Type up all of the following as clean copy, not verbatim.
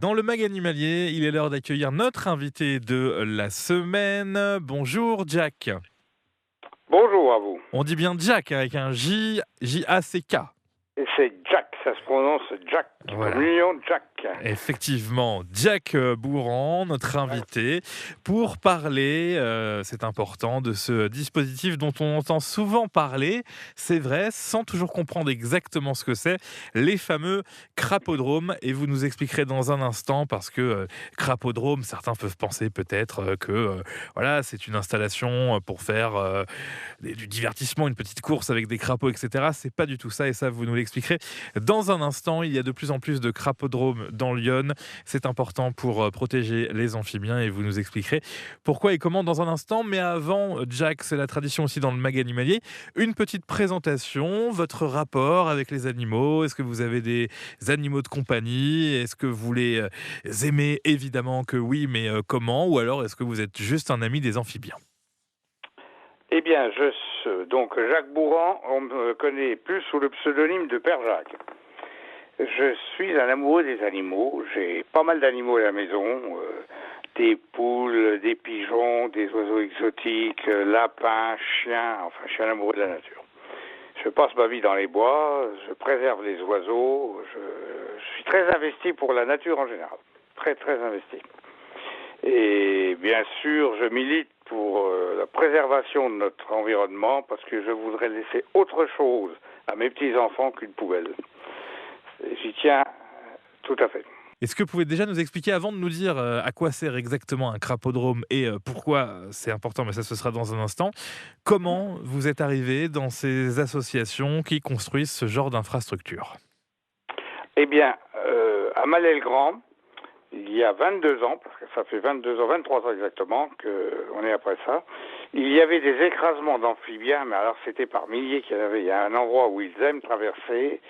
Dans le mag animalier, il est l'heure d'accueillir notre invité de la semaine. Bonjour Jack. Bonjour à vous. On dit bien Jack avec un J, J-A-C-K. Et c'est Jack, ça se prononce Jack, comme Voilà. l'Union Jack. Effectivement, Jack Bourran, notre Ouais. invité, pour parler, c'est important, de ce dispositif dont on entend souvent parler, c'est vrai, sans toujours comprendre exactement ce que c'est, les fameux crapodromes. Et vous nous expliquerez dans un instant, parce que crapodrome, certains peuvent penser peut-être que voilà, c'est une installation pour faire du divertissement, une petite course avec des crapauds, etc. C'est pas du tout ça, et ça, vous nous l'expliquerez dans un instant. Il y a de plus en plus de crapodromes dans Lyon. C'est important pour protéger les amphibiens, et vous nous expliquerez pourquoi et comment dans un instant. Mais avant, Jack, c'est la tradition aussi dans le mag animalier, une petite présentation, votre rapport avec les animaux. Est-ce que vous avez des animaux de compagnie? Est-ce que vous les aimez? Évidemment que oui, mais comment? Ou alors est-ce que vous êtes juste un ami des amphibiens? Eh bien, donc Jacques Bourran, on me connaît plus sous le pseudonyme de Père Jacques. Je suis un amoureux des animaux. J'ai pas mal d'animaux à la maison. Des poules, des pigeons, des oiseaux exotiques, lapins, chiens. Enfin, je suis un amoureux de la nature. Je passe ma vie dans les bois, je préserve les oiseaux. Je suis très investi pour la nature en général. Très, très investi. Et bien sûr, je milite pour la préservation de notre environnement parce que je voudrais laisser autre chose à mes petits-enfants qu'une poubelle. Et j'y tiens tout à fait. Est-ce que vous pouvez déjà nous expliquer, avant de nous dire à quoi sert exactement un crapodrome et pourquoi c'est important, mais ça ce sera dans un instant, comment vous êtes arrivé dans ces associations qui construisent ce genre d'infrastructure? Eh bien, à Malais-le-Grand, il y a 22 ans, parce que ça fait 22 ans, 23 ans exactement qu'on est après ça, il y avait des écrasements d'amphibiens, mais alors c'était par milliers qu'il y en avait. Il y a un endroit où ils aiment traverser.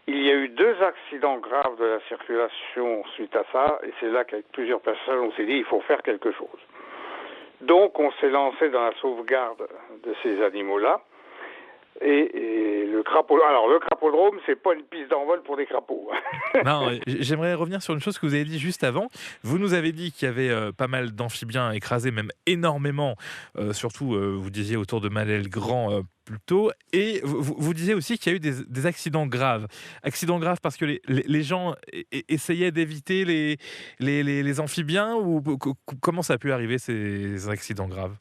Il y a eu 2 accidents graves de la circulation suite à ça, et c'est là qu'avec plusieurs personnes, on s'est dit il faut faire quelque chose. Donc on s'est lancé dans la sauvegarde de ces animaux-là. Et le crapaud. Alors le crapodrome, c'est pas une piste d'envol pour des crapauds. Non, j'aimerais revenir sur une chose que vous avez dit juste avant. Vous nous avez dit qu'il y avait pas mal d'amphibiens écrasés, même énormément, surtout, vous disiez autour de Malais-le-Grand plus tôt, et vous disiez aussi qu'il y a eu des accidents graves. Accidents graves parce que les gens essayaient d'éviter les amphibiens, ou comment ça a pu arriver, ces accidents graves?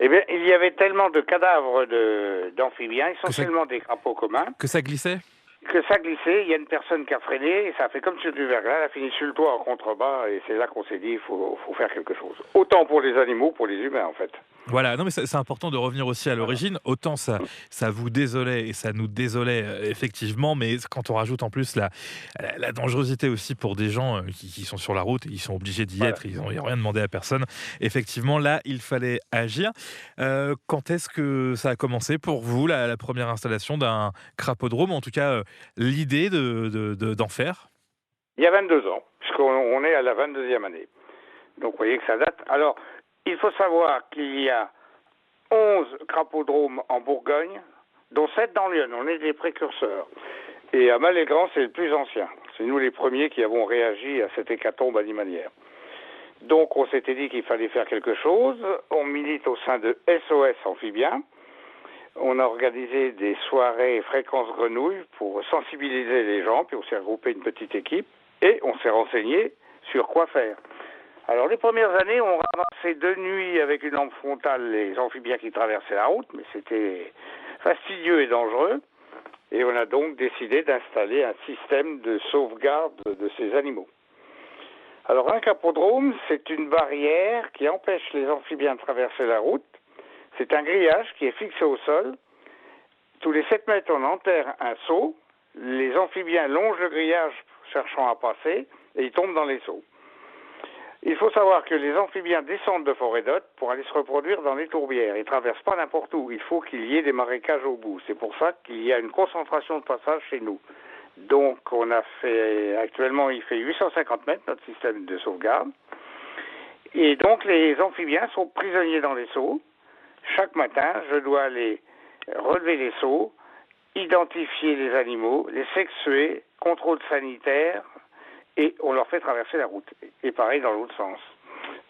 Eh bien, il y avait tellement de cadavres d'amphibiens, Que ça, essentiellement des crapauds communs, que ça glissait? que ça glissait. Il y a une personne qui a freiné, et ça a fait comme sur du verglas. Elle a fini sur le toit en contrebas, et c'est là qu'on s'est dit il faut faire quelque chose. Autant pour les animaux, pour les humains, en fait. Voilà, non mais c'est important de revenir aussi à Voilà. l'origine. Autant ça vous désolait et ça nous désolait, effectivement, mais quand on rajoute en plus la dangerosité aussi pour des gens qui sont sur la route, et ils sont obligés d'y Voilà. être, ils ont rien demandé à personne. Effectivement, là, il fallait agir. Quand est-ce que ça a commencé pour vous, la première installation d'un crapodrome, en tout cas, l'idée d'en faire? Il y a 22 ans, puisqu'on est à la 22e année. Donc, vous voyez que ça date. Alors, il faut savoir qu'il y a 11 crapodromes en Bourgogne, dont 7 dans Lyon. On est des précurseurs. Et à Malais-Grand, c'est le plus ancien. C'est nous les premiers qui avons réagi à cette hécatombe animalière. Donc, on s'était dit qu'il fallait faire quelque chose. On milite au sein de SOS Amphibiens. On a organisé des soirées fréquences grenouilles pour sensibiliser les gens, puis on s'est regroupé une petite équipe et on s'est renseigné sur quoi faire. Alors, les premières années, on ramassait de nuit avec une lampe frontale les amphibiens qui traversaient la route, mais c'était fastidieux et dangereux. Et on a donc décidé d'installer un système de sauvegarde de ces animaux. Alors, un capodrome, c'est une barrière qui empêche les amphibiens de traverser la route. C'est un grillage qui est fixé au sol. Tous les 7 mètres, on enterre un seau. Les amphibiens longent le grillage cherchant à passer et ils tombent dans les seaux. Il faut savoir que les amphibiens descendent de forêt d'hôtes pour aller se reproduire dans les tourbières. Ils ne traversent pas n'importe où. Il faut qu'il y ait des marécages au bout. C'est pour ça qu'il y a une concentration de passage chez nous. Donc, actuellement, il fait 850 mètres, notre système de sauvegarde. Et donc, les amphibiens sont prisonniers dans les seaux. Chaque matin, je dois aller relever les seaux, identifier les animaux, les sexuer, contrôle sanitaire, et on leur fait traverser la route. Et pareil dans l'autre sens.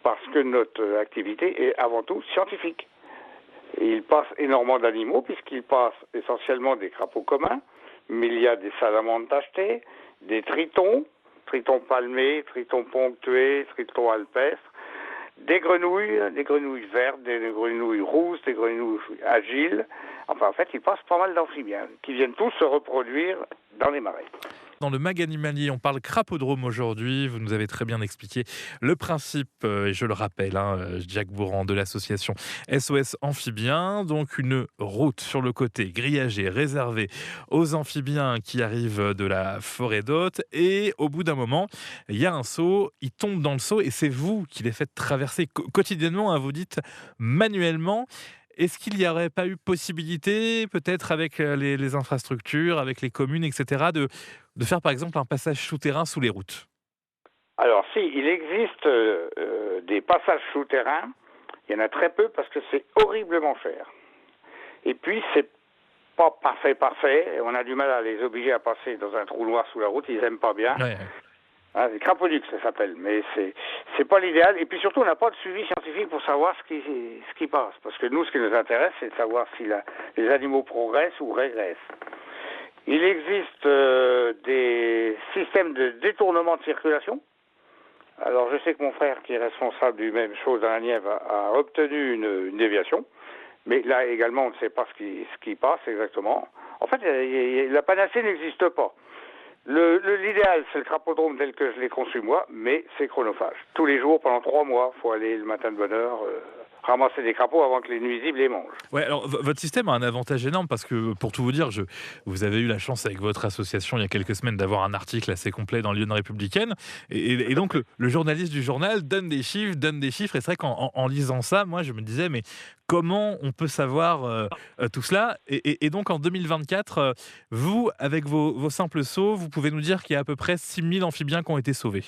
Parce que notre activité est avant tout scientifique. Et il passe énormément d'animaux, puisqu'il passe essentiellement des crapauds communs, mais il y a des salamandres tachetées, des tritons palmés, tritons ponctués, tritons alpestres, des grenouilles vertes, des grenouilles rousses, des grenouilles agiles. Enfin, en fait, il passe pas mal d'amphibiens qui viennent tous se reproduire dans les marais. Dans le Mag Animalier, on parle crapodrome aujourd'hui. Vous nous avez très bien expliqué le principe, et je le rappelle, Jacques Bourran de l'association SOS Amphibiens. Donc une route sur le côté grillagée, réservée aux amphibiens qui arrivent de la forêt d'Hôte. Et au bout d'un moment, il y a un seau, ils tombent dans le seau et c'est vous qui les faites traverser quotidiennement, vous dites manuellement. Est-ce qu'il n'y aurait pas eu possibilité, peut-être avec les infrastructures, avec les communes, etc., de faire par exemple un passage souterrain sous les routes? Alors si, il existe des passages souterrains, il y en a très peu parce que c'est horriblement cher. Et puis c'est pas parfait, et on a du mal à les obliger à passer dans un trou noir sous la route, ils aiment pas bien. Ouais. Hein, c'est Crapoduc, ça s'appelle, mais c'est pas l'idéal. Et puis surtout, on n'a pas de suivi scientifique pour savoir ce qui passe. Parce que nous, ce qui nous intéresse, c'est de savoir si les animaux progressent ou régressent. Il existe des systèmes de détournement de circulation. Alors, je sais que mon frère, qui est responsable du même chose dans la Nièvre, a obtenu une déviation. Mais là également, on ne sait pas ce qui passe exactement. En fait, la panacée n'existe pas. L'idéal, c'est le crapodrome tel que je l'ai conçu moi, mais c'est chronophage. Tous les jours, pendant 3 mois, il faut aller le matin de bonne heure ramasser des crapauds avant que les nuisibles les mangent. Ouais, alors votre système a un avantage énorme parce que, pour tout vous dire, vous avez eu la chance avec votre association il y a quelques semaines d'avoir un article assez complet dans Lyon Républicaine. Et donc, le journaliste du journal donne des chiffres. Et c'est vrai qu'en lisant ça, moi, je me disais, mais comment on peut savoir tout cela et donc, en 2024, vous, avec vos simples sauts, vous pouvez nous dire qu'il y a à peu près 6000 amphibiens qui ont été sauvés.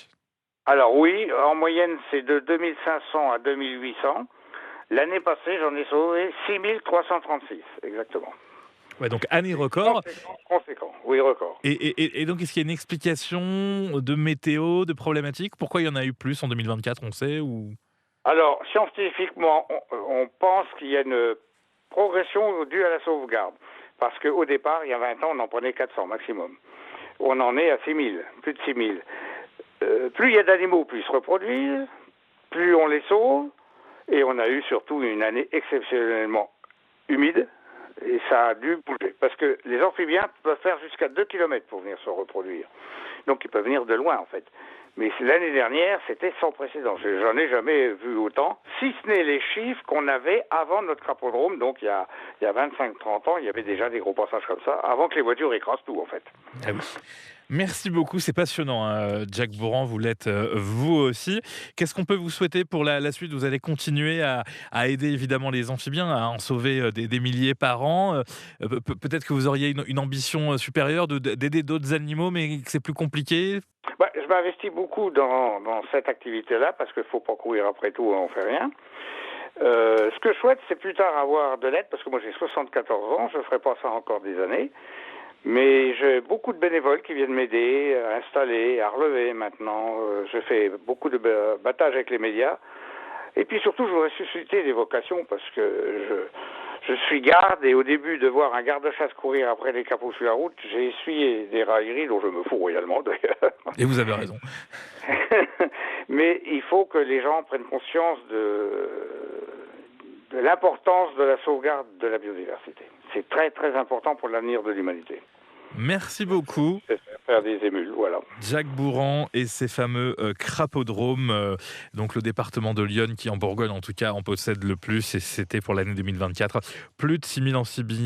Alors oui, en moyenne, c'est de 2500 à 2800. L'année passée, j'en ai sauvé 6336, exactement. Ouais, donc année record. Conséquent, oui, record. Et donc, est-ce qu'il y a une explication de météo, de problématiques? Pourquoi il y en a eu plus en 2024, on sait ou... Alors, scientifiquement, on pense qu'il y a une progression due à la sauvegarde. Parce qu'au départ, il y a 20 ans, on en prenait 400 maximum. On en est à 6000, plus de 6000. Plus il y a d'animaux, plus ils se reproduisent, plus on les sauve. Et on a eu surtout une année exceptionnellement humide, et ça a dû bouger. Parce que les amphibiens peuvent faire jusqu'à 2 km pour venir se reproduire. Donc ils peuvent venir de loin en fait. Mais l'année dernière, c'était sans précédent. J'en ai jamais vu autant, si ce n'est les chiffres qu'on avait avant notre crapodrome. Donc il y a 25-30 ans, il y avait déjà des gros passages comme ça, avant que les voitures écrasent tout en fait. Ah oui. Merci beaucoup, c'est passionnant, Jacques Bourran, vous l'êtes vous aussi. Qu'est-ce qu'on peut vous souhaiter pour la suite? Vous allez continuer à aider évidemment les amphibiens, à en sauver des milliers par an. Peut-être que vous auriez une ambition supérieure d'aider d'autres animaux, mais que c'est plus compliqué. Bah, je m'investis beaucoup dans cette activité-là, parce qu'il ne faut pas courir après tout, on ne fait rien. Ce que je souhaite, c'est plus tard avoir de l'aide, parce que moi j'ai 74 ans, je ne ferai pas ça encore des années. Mais j'ai beaucoup de bénévoles qui viennent m'aider à installer, à relever maintenant. Je fais beaucoup de battage avec les médias. Et puis surtout, je voudrais susciter des vocations parce que je suis garde, et au début de voir un garde-chasse courir après les capots sur la route, j'ai essuyé des railleries dont je me fous royalement d'ailleurs. Et vous avez raison. Mais il faut que les gens prennent conscience de l'importance de la sauvegarde de la biodiversité. C'est très très important pour l'avenir de l'humanité. Merci beaucoup. Faire des émules, voilà. Jacques Bourran et ses fameux crapodromes, donc le département de Lyon qui en Bourgogne en tout cas en possède le plus, et c'était pour l'année 2024. Plus de 6000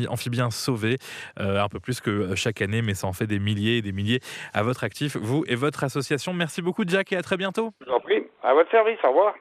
amphibiens sauvés, un peu plus que chaque année, mais ça en fait des milliers et des milliers à votre actif, vous et votre association. Merci beaucoup Jacques et à très bientôt. Je vous en prie, à votre service, au revoir.